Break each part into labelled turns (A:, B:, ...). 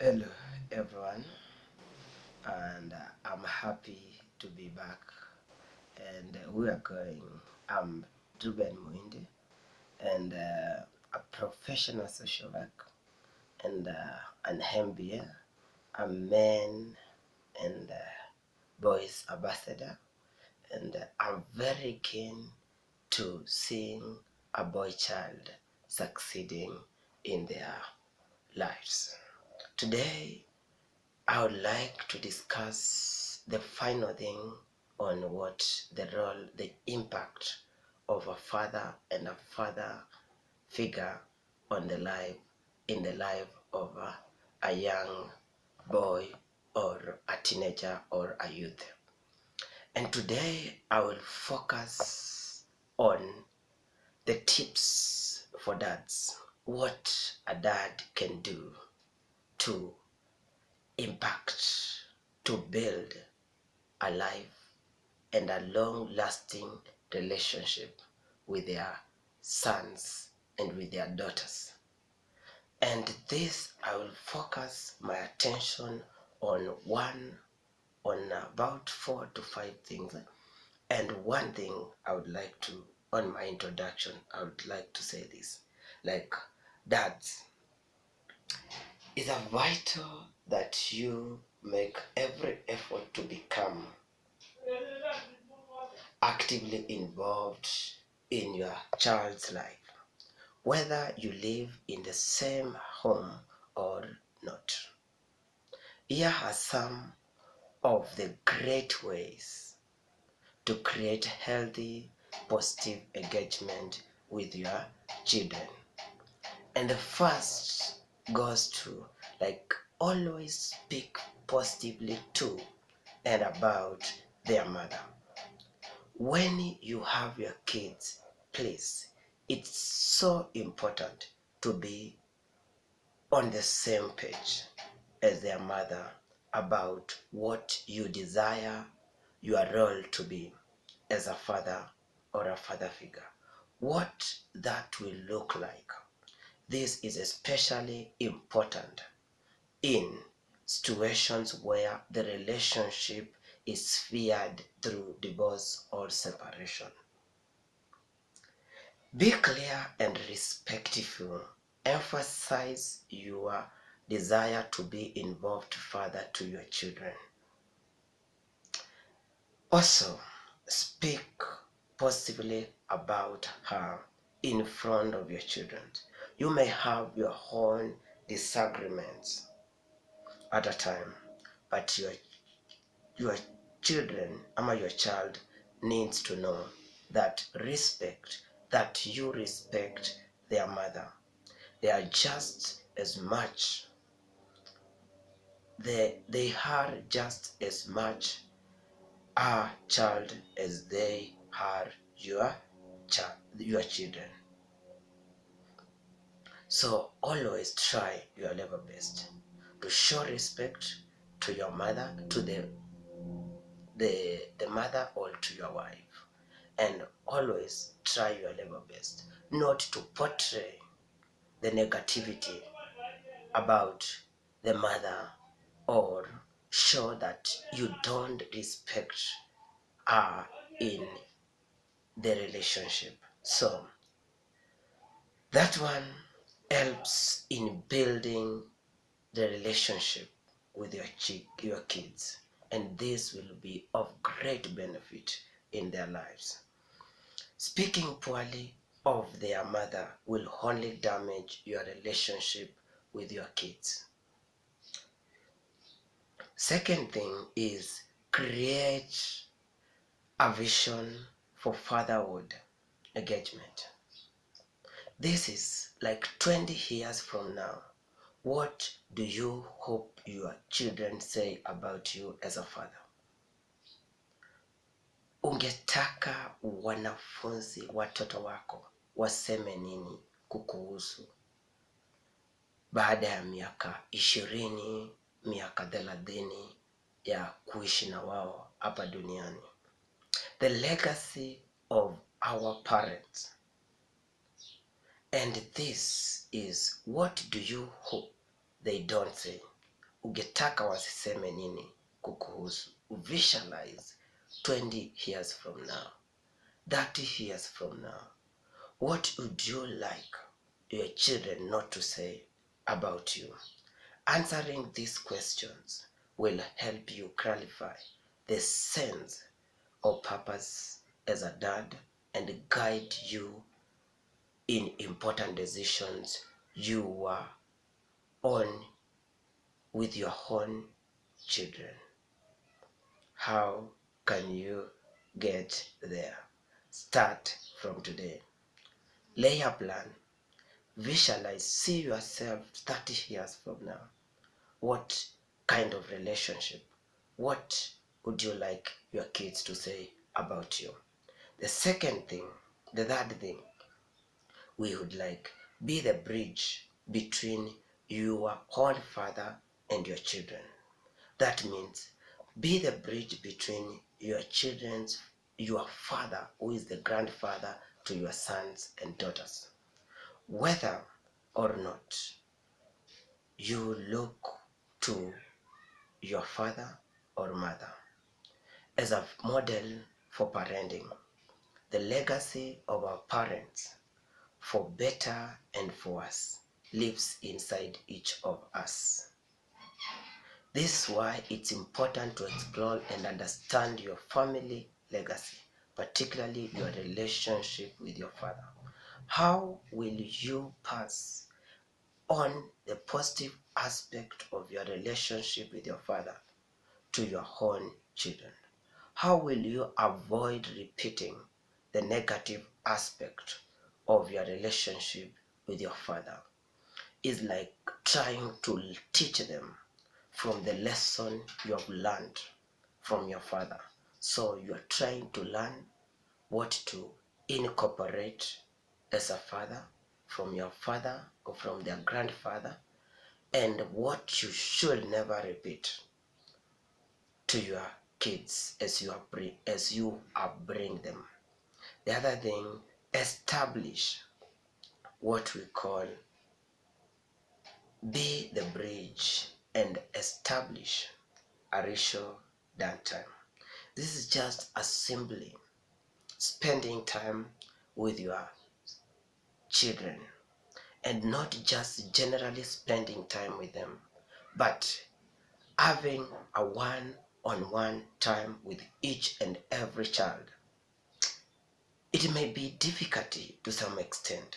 A: Hello, everyone, and I'm happy to be back. And we are going. I'm Reuben, and a professional social worker, and an MBA, a man and boys ambassador, and I'm very keen to seeing a boy child succeeding in their lives. Today, I would like to discuss the final thing on what the role, the impact of a father and a father figure on in the life of a young boy or a teenager or a youth. And today I will focus on the tips for dads, what a dad can do to impact, to build a life and a long-lasting relationship with their sons and with their daughters. And this I will focus my attention on about 4 to 5 things. And one thing I would like to, on my introduction, I would like to say this. Like, dads, it's a vital that you make every effort to become actively involved in your child's life, whether you live in the same home or not. Here are some of the great ways to create healthy, positive engagement with your children. And the first goes to, like, always speak positively to and about their mother. When you have your kids, please, it's so important to be on the same page as their mother about what you desire your role to be as a father or a father figure, what that will look like. This is especially important in situations where the relationship is feared through divorce or separation. Be clear and respectful. Emphasize your desire to be involved further to your children. Also, speak positively about her in front of your children. You may have your own disagreements at a time, but your children, your child needs to know that you respect their mother. They are just as much, they are just as much our child as they are your children. So always try your level best to show respect to your mother, to the mother, or to your wife. And always try your level best not to portray the negativity about the mother or show that you don't respect her in the relationship. So that one helps in building the relationship with your kids, and this will be of great benefit in their lives. Speaking poorly of their mother will only damage your relationship with your kids. Second thing is create a vision for fatherhood engagement. This is like 20 years from now. What do you hope your children say about you as a father? Ungetaka wanafunzi, watoto wako waseme nini kukuhusu baada ya miaka 20, miaka 30 ya kuishi na wao hapa duniani? The legacy of our parents. And this is, what do you hope they don't say? ungetaka wasiseme nini kukuhusu. Visualize 20 years from now, 30 years from now. What would you like your children not to say about you? Answering these questions will help you clarify the sense of purpose as a dad and guide you in important decisions you are on with your own children. How can you get there? Start from today. Lay a plan. Visualize. See yourself 30 years from now. What kind of relationship? What would you like your kids to say about you? The third thing, we would like, be the bridge between your own father and your children. That means be the bridge between your father, who is the grandfather, to your sons and daughters. Whether or not you look to your father or mother as a model for parenting, the legacy of our parents, for better and for worse, lives inside each of us. This is why it's important to explore and understand your family legacy, particularly your relationship with your father. How will you pass on the positive aspect of your relationship with your father to your own children? How will you avoid repeating the negative aspect of your relationship with your father? It's like trying to teach them from the lesson you have learned from your father. So you are trying to learn what to incorporate as a father from your father or from their grandfather, and what you should never repeat to your kids as you upbring them. The other thing, establish what we call, be the bridge and establish a ratio downtime. This is just a simply spending time with your children, and not just generally spending time with them, but having a one-on-one time with each and every child. It may be difficulty to some extent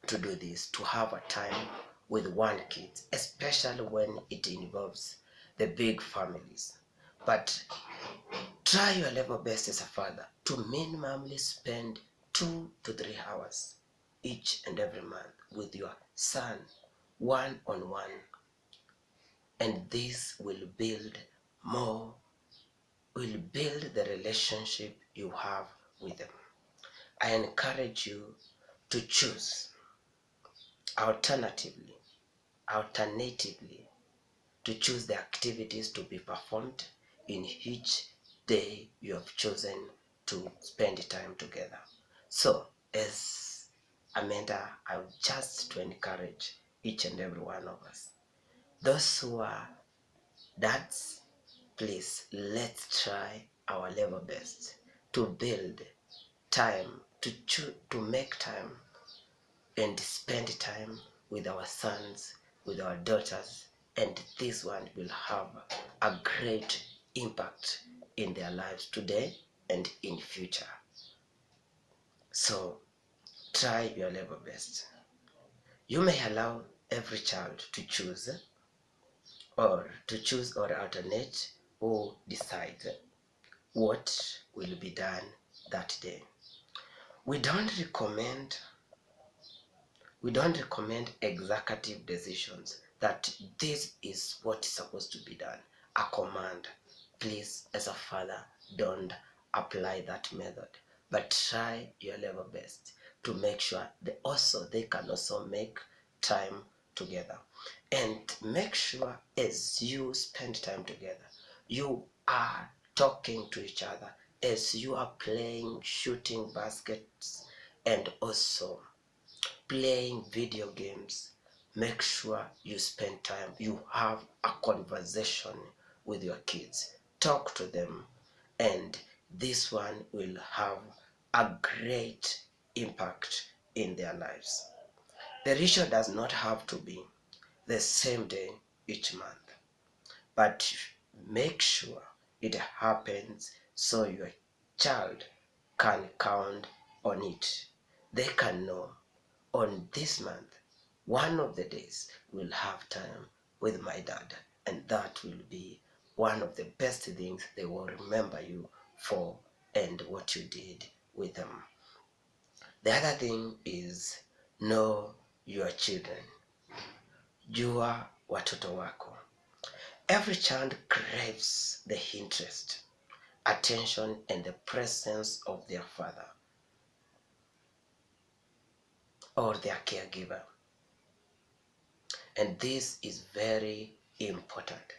A: to do this, to have a time with one kid, especially when it involves the big families. But try your level best as a father to minimally spend 2 to 3 hours each and every month with your son, one-on-one, and this will build the relationship you have with them. I encourage you to choose alternatively, to choose the activities to be performed in each day you have chosen to spend time together. So, as Amanda, I would just to encourage each and every one of us, those who are dads, please let's try our level best to build time, to make time and spend time with our sons, with our daughters, and this one will have a great impact in their lives today and in future. So try your level best. You may allow every child to choose or alternate or decide what will be done that day. We don't recommend executive decisions that this is what is supposed to be done, a command. Please, as a father, don't apply that method, but try your level best to make sure they can also make time together. And make sure as you spend time together, you are talking to each other as you are playing shooting baskets and also playing video games, make sure you spend time, you have a conversation with your kids, talk to them, and this one will have a great impact in their lives. The ritual does not have to be the same day each month, but make sure it happens so your child can count on it. They can know on this month, one of the days we'll have time with my dad, and that will be one of the best things they will remember you for and what you did with them. The other thing is know your children. Jua watoto wako. Every child craves the interest, attention, and the presence of their father or their caregiver. And this is very important.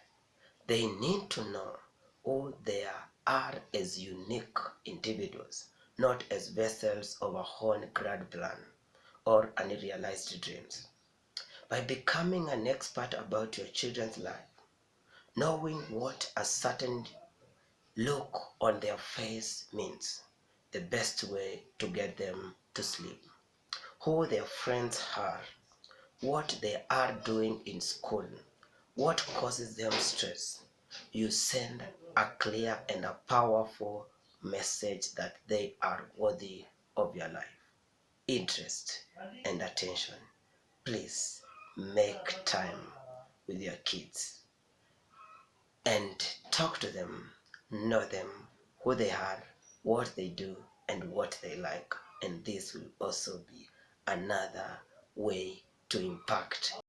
A: They need to know who they are as unique individuals, not as vessels of a own grand plan or unrealized dreams. By becoming an expert about your children's life, knowing what a certain look on their face means, the best way to get them to sleep, who their friends are, what they are doing in school, what causes them stress, you send a clear and a powerful message that they are worthy of your life, interest, and attention. Please make time with your kids and talk to them, know them, who they are, what they do, and what they like. And this will also be another way to impact